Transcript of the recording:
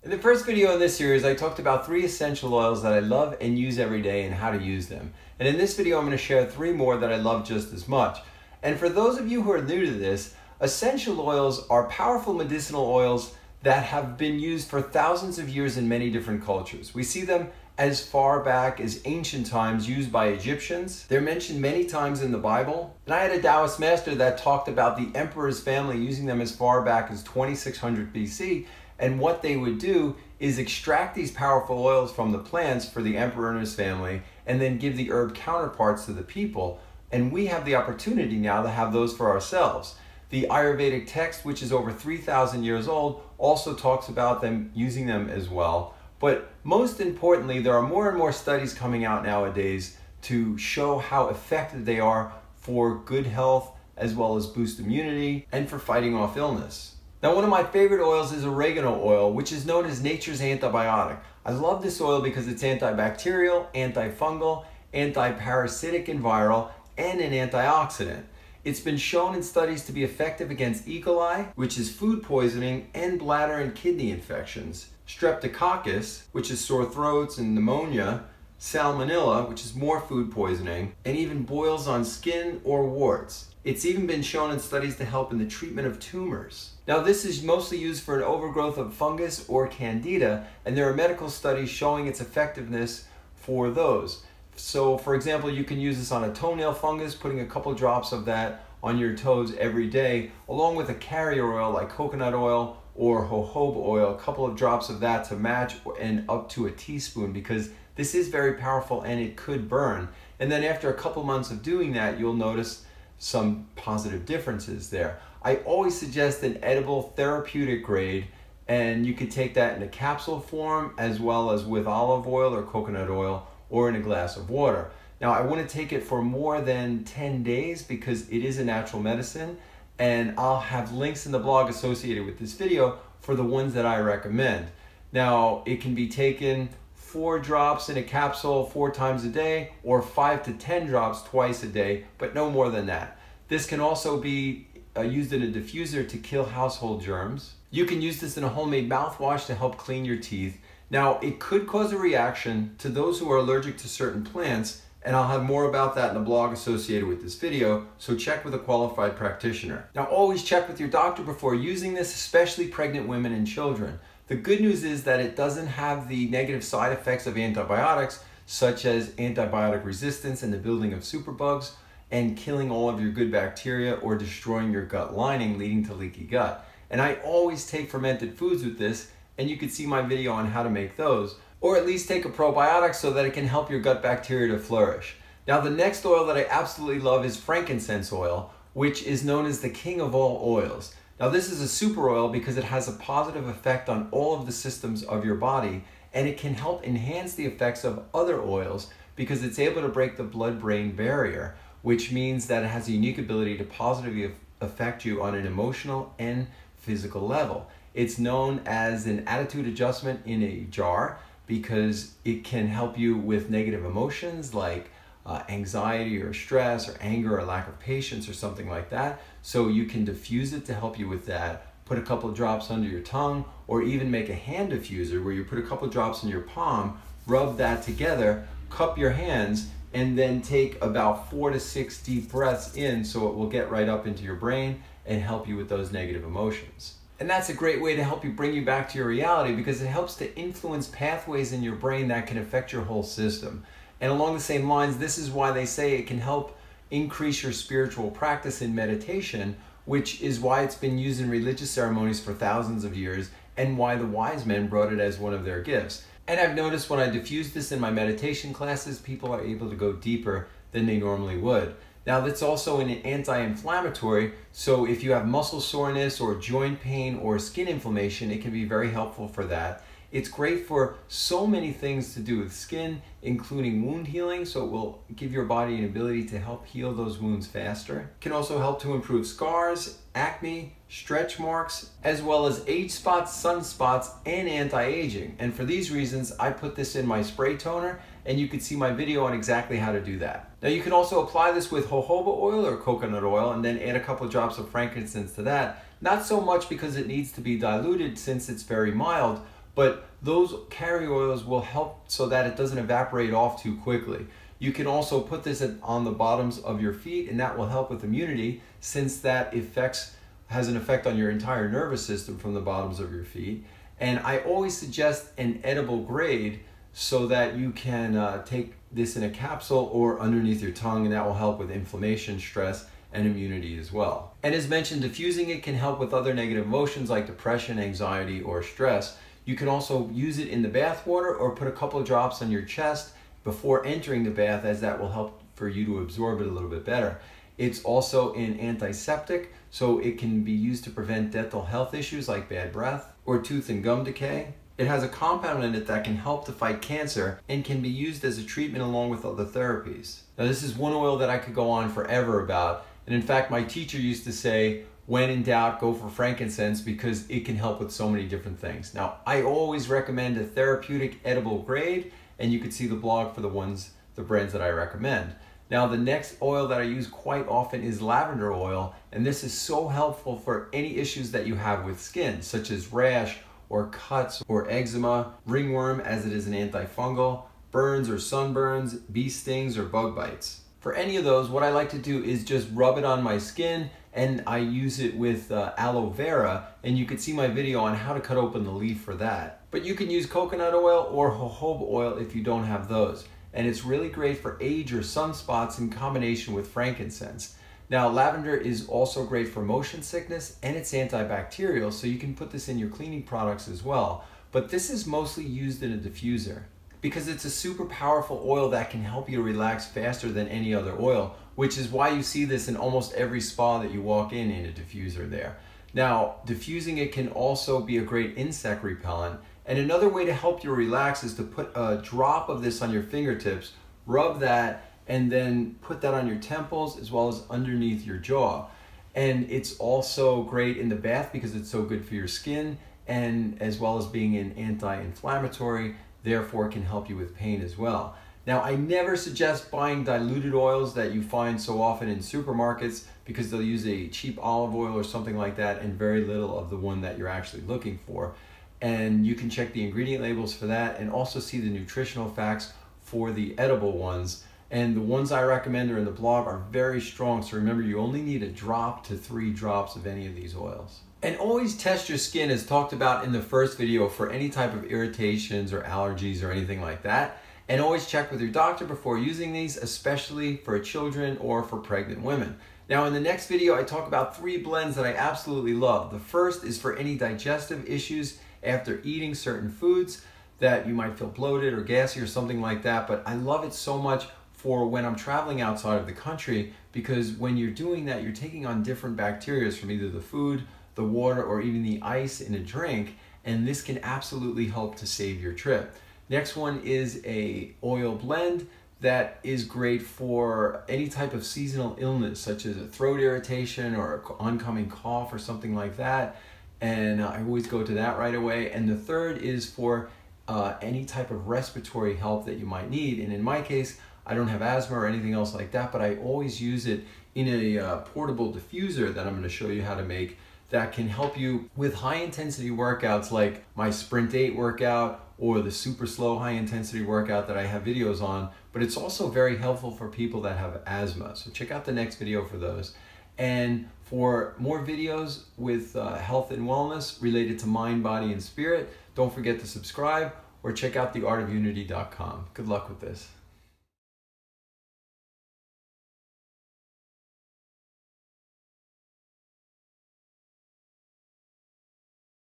In the first video in this series, I talked about 3 essential oils that I love and use every day and how to use them. And in this video, I'm going to share 3 more that I love just as much. And for those of you who are new to this, essential oils are powerful medicinal oils that have been used for thousands of years in many different cultures. We see them as far back as ancient times, used by Egyptians. They're mentioned many times in the Bible. And I had a Taoist master that talked about the emperor's family using them as far back as 2600 BC. And what they would do is extract these powerful oils from the plants for the emperor and his family, and then give the herb counterparts to the people. And we have the opportunity now to have those for ourselves. The Ayurvedic text, which is over 3,000 years old, also talks about them using them as well. But most importantly, there are more and more studies coming out nowadays to show how effective they are for good health, as well as boost immunity and for fighting off illness. Now, one of my favorite oils is oregano oil, which is known as nature's antibiotic. I love this oil because it's antibacterial, antifungal, antiparasitic and viral, and an antioxidant. It's been shown in studies to be effective against E. coli, which is food poisoning, and bladder and kidney infections, streptococcus, which is sore throats and pneumonia, salmonella, which is more food poisoning, and even boils on skin or warts. It's even been shown in studies to help in the treatment of tumors. Now, this is mostly used for an overgrowth of fungus or candida, and there are medical studies showing its effectiveness for those. So, for example, you can use this on a toenail fungus, putting a couple drops of that on your toes every day, along with a carrier oil like coconut oil or jojoba oil, a couple of drops of that to match, and up to a teaspoon, because this is very powerful and it could burn. And then after a couple months of doing that, you'll notice some positive differences there. I always suggest an edible therapeutic grade, and you could take that in a capsule form as well as with olive oil or coconut oil or in a glass of water. Now, I wouldn't take it for more than 10 days because it is a natural medicine, and I'll have links in the blog associated with this video for the ones that I recommend. Now, it can be taken 4 drops in a capsule 4 times a day, or 5 to 10 drops twice a day, but no more than that. This can also be used in a diffuser to kill household germs. You can use this in a homemade mouthwash to help clean your teeth. Now, it could cause a reaction to those who are allergic to certain plants, and I'll have more about that in the blog associated with this video, so check with a qualified practitioner. Now, always check with your doctor before using this, especially pregnant women and children. The good news is that it doesn't have the negative side effects of antibiotics, such as antibiotic resistance and the building of superbugs, and killing all of your good bacteria or destroying your gut lining, leading to leaky gut. And I always take fermented foods with this, and you can see my video on how to make those, or at least take a probiotic so that it can help your gut bacteria to flourish. Now, the next oil that I absolutely love is frankincense oil, which is known as the king of all oils. Now, this is a super oil because it has a positive effect on all of the systems of your body, and it can help enhance the effects of other oils because it's able to break the blood-brain barrier, which means that it has a unique ability to positively affect you on an emotional and physical level. It's known as an attitude adjustment in a jar because it can help you with negative emotions like anxiety or stress or anger or lack of patience or something like that. So you can diffuse it to help you with that. Put a couple of drops under your tongue, or even make a hand diffuser where you put a couple of drops in your palm, rub that together, cup your hands, and then take about 4 to 6 deep breaths in so it will get right up into your brain and help you with those negative emotions. And that's a great way to help you bring you back to your reality because it helps to influence pathways in your brain that can affect your whole system. And along the same lines, this is why they say it can help increase your spiritual practice in meditation, which is why it's been used in religious ceremonies for thousands of years and why the wise men brought it as one of their gifts. And I've noticed when I diffuse this in my meditation classes, people are able to go deeper than they normally would. Now, that's also an anti-inflammatory, so if you have muscle soreness or joint pain or skin inflammation, it can be very helpful for that. It's great for so many things to do with skin, including wound healing, so it will give your body an ability to help heal those wounds faster. It can also help to improve scars, acne, stretch marks, as well as age spots, sunspots, and anti-aging. And for these reasons, I put this in my spray toner, and you can see my video on exactly how to do that. Now, you can also apply this with jojoba oil or coconut oil, and then add a couple of drops of frankincense to that. Not so much because it needs to be diluted since it's very mild, but those carrier oils will help so that it doesn't evaporate off too quickly. You can also put this on the bottoms of your feet, and that will help with immunity, since that has an effect on your entire nervous system from the bottoms of your feet. And I always suggest an edible grade so that you can take this in a capsule or underneath your tongue, and that will help with inflammation, stress, and immunity as well. And as mentioned, diffusing it can help with other negative emotions like depression, anxiety, or stress. You can also use it in the bath water or put a couple of drops on your chest before entering the bath, as that will help for you to absorb it a little bit better. It's also an antiseptic, so it can be used to prevent dental health issues like bad breath or tooth and gum decay. It has a compound in it that can help to fight cancer and can be used as a treatment along with other therapies. Now, this is one oil that I could go on forever about, and in fact my teacher used to say, when in doubt, go for frankincense, because it can help with so many different things. Now, I always recommend a therapeutic edible grade, and you can see the blog for the brands that I recommend. Now, the next oil that I use quite often is lavender oil, and this is so helpful for any issues that you have with skin, such as rash or cuts or eczema, ringworm, as it is an antifungal, burns or sunburns, bee stings, or bug bites. For any of those, what I like to do is just rub it on my skin, and I use it with aloe vera, and you can see my video on how to cut open the leaf for that. But you can use coconut oil or jojoba oil if you don't have those. And it's really great for age or sunspots in combination with frankincense. Now, lavender is also great for motion sickness, and it's antibacterial, so you can put this in your cleaning products as well. But this is mostly used in a diffuser because it's a super powerful oil that can help you to relax faster than any other oil, which is why you see this in almost every spa that you walk in a diffuser there. Now, diffusing it can also be a great insect repellent. And another way to help you relax is to put a drop of this on your fingertips, rub that, and then put that on your temples as well as underneath your jaw. And it's also great in the bath because it's so good for your skin, and as well as being an anti-inflammatory, therefore it can help you with pain as well. Now, I never suggest buying diluted oils that you find so often in supermarkets, because they'll use a cheap olive oil or something like that and very little of the one that you're actually looking for. And you can check the ingredient labels for that and also see the nutritional facts for the edible ones. And the ones I recommend are in the blog are very strong, so remember, you only need a drop to 3 drops of any of these oils. And always test your skin, as talked about in the first video, for any type of irritations or allergies or anything like that. And always check with your doctor before using these, especially for children or for pregnant women. Now, in the next video, I talk about 3 blends that I absolutely love. The first is for any digestive issues after eating certain foods that you might feel bloated or gassy or something like that. But I love it so much for when I'm traveling outside of the country, because when you're doing that, you're taking on different bacteria from either the food, the water, or even the ice in a drink, and this can absolutely help to save your trip. Next one is a oil blend that is great for any type of seasonal illness, such as a throat irritation or an oncoming cough or something like that. And I always go to that right away. And the third is for any type of respiratory help that you might need. And in my case, I don't have asthma or anything else like that, but I always use it in a portable diffuser that I'm going to show you how to make, that can help you with high intensity workouts like my Sprint 8 workout or the super slow high intensity workout that I have videos on. But it's also very helpful for people that have asthma. So check out the next video for those. And for more videos with health and wellness related to mind, body, and spirit, don't forget to subscribe or check out theartofunity.com. Good luck with this.